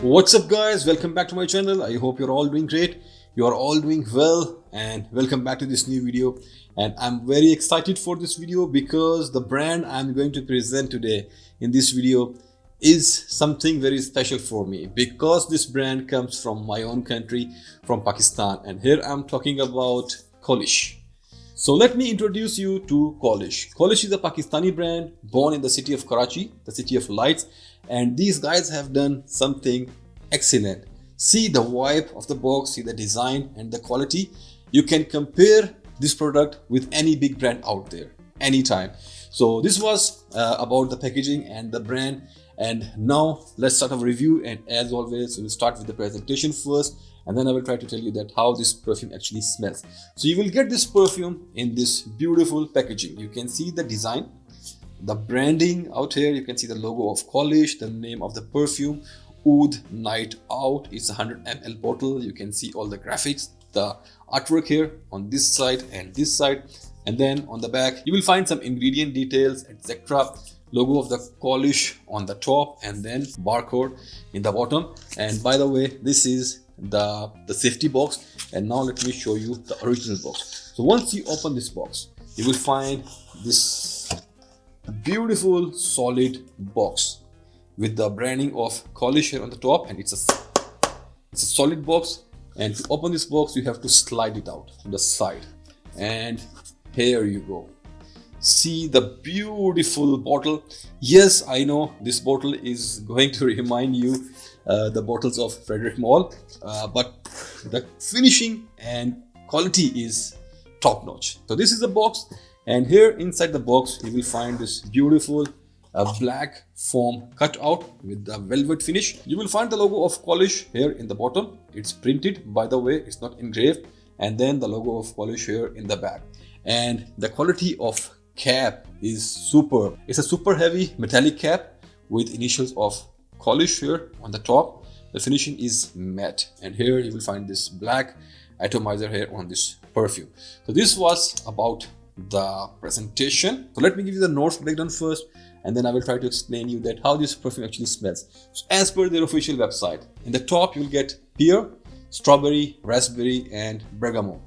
What's up guys, welcome back to my channel. I hope you're all doing great, you're all doing well, and welcome back to this new video. And I'm very excited for this video because the brand I'm going to present today in this video is something very special for me, because this brand comes from my own country, from Pakistan, and here I'm talking about Colish. So let me introduce you to Colish. Colish is a Pakistani brand born in the city of Karachi, the city of lights, and these guys have done something excellent. See the vibe of the box, see the design and the quality. You can compare this product with any big brand out there anytime. So this was about the packaging and the brand, and now let's start a review. And as always, we'll start with the presentation first, and then I will try to tell you that how this perfume actually smells. So you will get this perfume in this beautiful packaging. You can see the design, the branding out here. You can see the logo of Colish, the name of the perfume, Oud Night Out. It's a 100 ml bottle. You can see all the graphics, the artwork here on this side and this side, and then on the back you will find some ingredient details, etc. Logo of the Colish on the top, and then barcode in the bottom. And by the way, this is the safety box. And now let me show you the original box. So once you open this box, you will find this beautiful solid box with the branding of Colish here on the top, and it's a solid box. And to open this box, you have to slide it out to the side, and here you go. See the beautiful bottle. Yes, I know this bottle is going to remind you the bottles of Frederick Mall, but the finishing and quality is top notch. So this is the box, and here inside the box you will find this beautiful black foam cutout with the velvet finish. You will find the logo of Colish here in the bottom. It's printed, by the way, it's not engraved. And then the logo of Colish here in the back. And the quality of cap is superb. It's a super heavy metallic cap with initials of Colish here on the top. The finishing is matte, and here you will find this black atomizer here on this perfume. So this was about the presentation. So let me give you the notes breakdown first, and then I will try to explain you that how this perfume actually smells. So as per their official website, in the top you will get pear, strawberry, raspberry, and bergamot.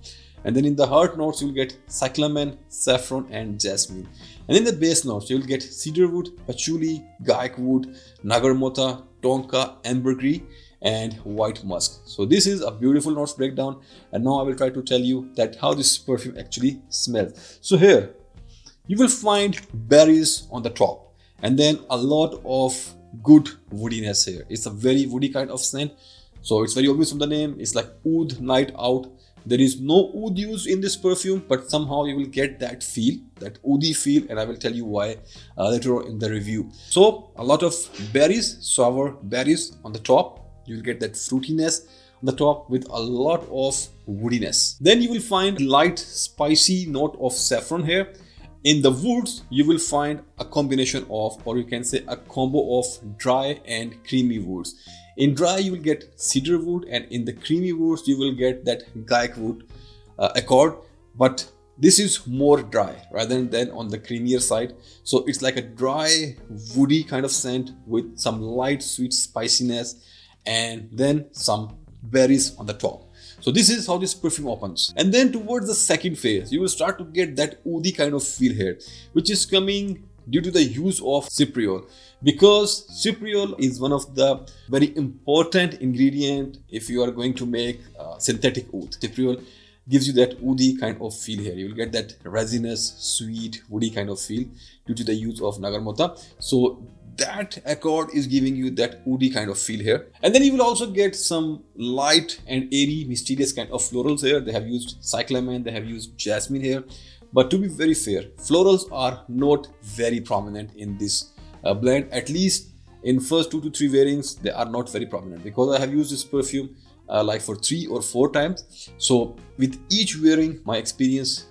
And then in the heart notes you will get cyclamen, saffron, and jasmine. And in the base notes you will get cedarwood, patchouli, gaiac wood, nagarmota, tonka, ambergris, and white musk. So this is a beautiful notes breakdown, and now I will try to tell you that how this perfume actually smells. So here you will find berries on the top, and then a lot of good woodiness here. It's a very woody kind of scent, so it's very obvious from the name. It's like Oud Night Out. There is no oud used in this perfume, but somehow you will get that feel, that oudi feel, and I will tell you why later on in the review. So a lot of berries, sour berries on the top. You will get that fruitiness on the top with a lot of woodiness. Then you will find light spicy note of saffron here. In the woods, you will find a combination of, or you can say a combo of dry and creamy woods. In dry, you will get cedar wood, and in the creamy woods, you will get that gaiac wood accord. But this is more dry rather than on the creamier side. So it's like a dry, woody kind of scent with some light, sweet spiciness, and then some berries on the top. So this is how this perfume opens. And then towards the second phase, you will start to get that oudi kind of feel here, which is coming due to the use of cypriol, because cypriol is one of the very important ingredient if you are going to make synthetic oud. Cypriol gives you that oudi kind of feel here. You will get that resinous, sweet, woody kind of feel due to the use of nagarmota. So that accord is giving you that oudi kind of feel here. And then you will also get some light and airy, mysterious kind of florals here. They have used cyclamen, they have used jasmine here. But to be very fair, florals are not very prominent in this blend. At least in first 2 to 3 variants, they are not very prominent, because I have used this perfume like for 3 or 4 times. So with each wearing, my experience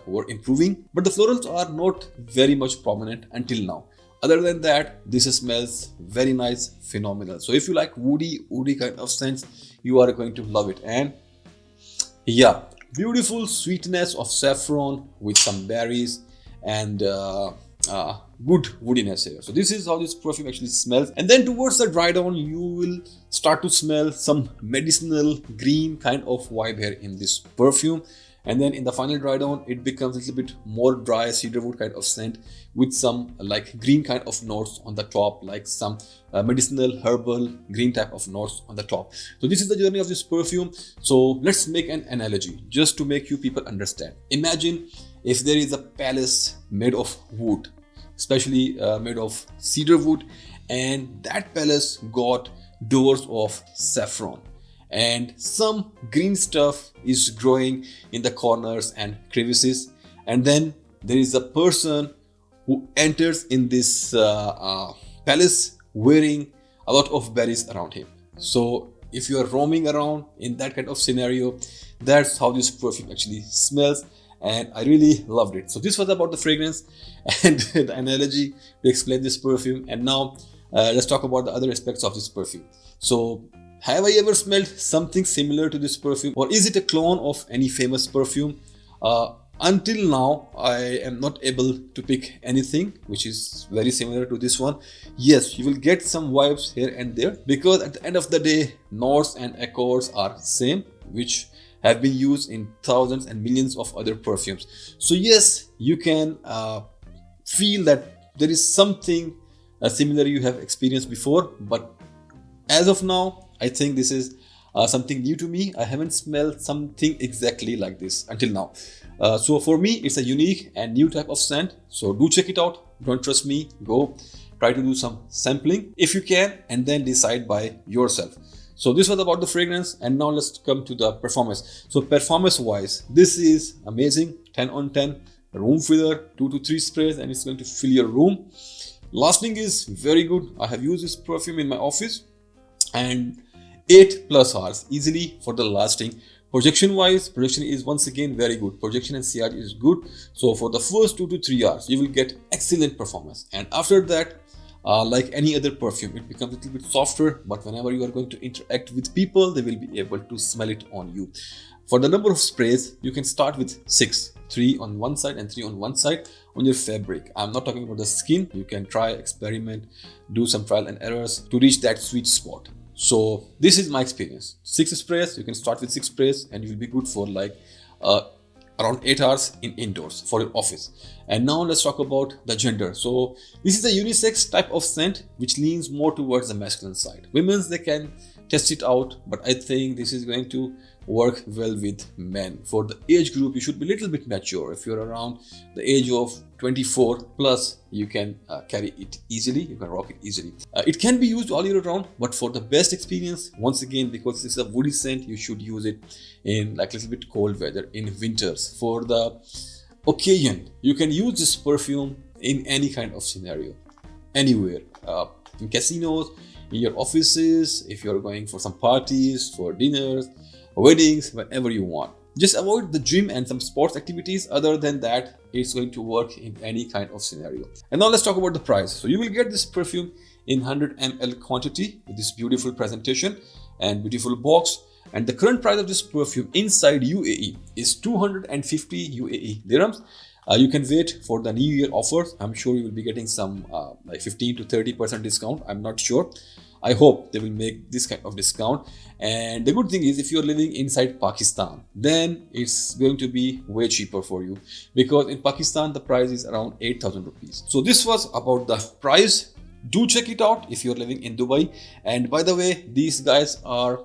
were improving, but the florals are not very much prominent until now. Other than that, this smells very nice, phenomenal. So if you like woody kind of scents, you are going to love it. And yeah, beautiful sweetness of saffron with some berries, and good woodiness here. So this is how this perfume actually smells. And then towards the dry down, you will start to smell some medicinal green kind of vibe here in this perfume. And then in the final dry down, it becomes a little bit more dry cedarwood kind of scent with some like green kind of notes on the top, like some medicinal herbal green type of notes on the top. So this is the journey of this perfume. So let's make an analogy just to make you people understand. Imagine if there is a palace made of wood, especially made of cedar wood, and that palace got doors of saffron, and some green stuff is growing in the corners and crevices. And then there is a person who enters in this palace wearing a lot of berries around him. So if you are roaming around in that kind of scenario, that's how this perfume actually smells. And I really loved it. So this was about the fragrance and the analogy to explain this perfume. And now let's talk about the other aspects of this perfume. So have I ever smelled something similar to this perfume, or is it a clone of any famous perfume? Until now, I am not able to pick anything which is very similar to this one. Yes, you will get some vibes here and there, because at the end of the day, notes and accords are same, which have been used in thousands and millions of other perfumes. So yes, you can feel that there is something similar you have experienced before, but as of now, I think this is something new to me. I haven't smelled something exactly like this until now. So for me, it's a unique and new type of scent. So do check it out. Don't trust me. Go try to do some sampling if you can, and then decide by yourself. So this was about the fragrance, and now let's come to the performance. So performance wise, this is amazing. 10 on 10. Room filler, 2 to 3 sprays, and it's going to fill your room. Lasting is very good. I have used this perfume in my office, and 8+ hours easily for the lasting. Projection wise, projection is once again very good. Projection and CRG is good. So for the first 2 to 3 hours, you will get excellent performance. And after that, like any other perfume, it becomes a little bit softer, but whenever you are going to interact with people, they will be able to smell it on you. For the number of sprays, you can start with 6, 3 on one side and 3 on one side on your fabric. I'm not talking about the skin. You can try, experiment, do some trial and errors to reach that sweet spot. So this is my experience. 6 sprays, you can start with 6 sprays, and you will be good for like around 8 hours in indoors for your office. And now let's talk about the gender. So this is a unisex type of scent which leans more towards the masculine side. Women's, they can test it out, but I think this is going to work well with men. For the age group, you should be a little bit mature. If you're around the age of 24 plus, you can carry it easily, you can rock it easily. It can be used all year round, but for the best experience, once again, because this is a woody scent, you should use it in like a little bit cold weather, in winters. For the occasion, you can use this perfume in any kind of scenario, anywhere, in casinos, in your offices, if you're going for some parties, for dinners, weddings, whenever you want. Just avoid the gym and some sports activities. Other than that, it's going to work in any kind of scenario. And now let's talk about the price. So you will get this perfume in 100 ml quantity with this beautiful presentation and beautiful box. And the current price of this perfume inside UAE is 250 UAE dirhams. You can wait for the New Year offers. I'm sure you will be getting some like 15 to 30% discount. I'm not sure. I hope they will make this kind of discount. And the good thing is, if you're living inside Pakistan, then it's going to be way cheaper for you, because in Pakistan the price is around 8,000 rupees. So this was about the price. Do check it out if you're living in Dubai. And by the way, these guys are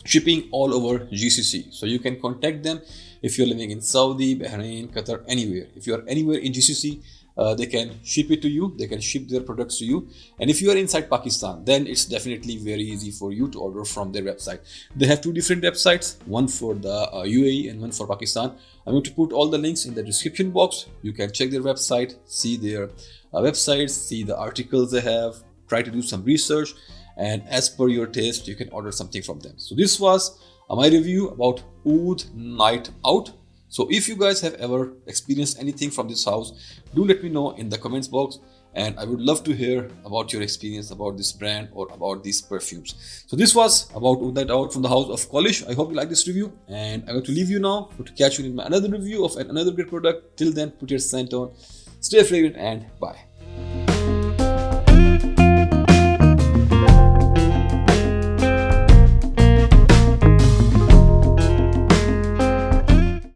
shipping all over GCC, so you can contact them if you're living in Saudi, Bahrain, Qatar, anywhere. If you're anywhere in GCC, they can ship it to you, they can ship their products to you. And if you are inside Pakistan, then it's definitely very easy for you to order from their website. They have 2 different websites, one for the UAE and one for Pakistan. I'm going to put all the links in the description box. You can check their website, see their websites, see the articles they have, try to do some research, and as per your taste, you can order something from them. So this was my review about Oud Night Out. So if you guys have ever experienced anything from this house, do let me know in the comments box, and I would love to hear about your experience about this brand or about these perfumes. So this was about Oud Night Out from the house of Colish. I hope you like this review, and I'm going to leave you now to catch you in another review of another great product. Till then, put your scent on, stay fragrant, and bye.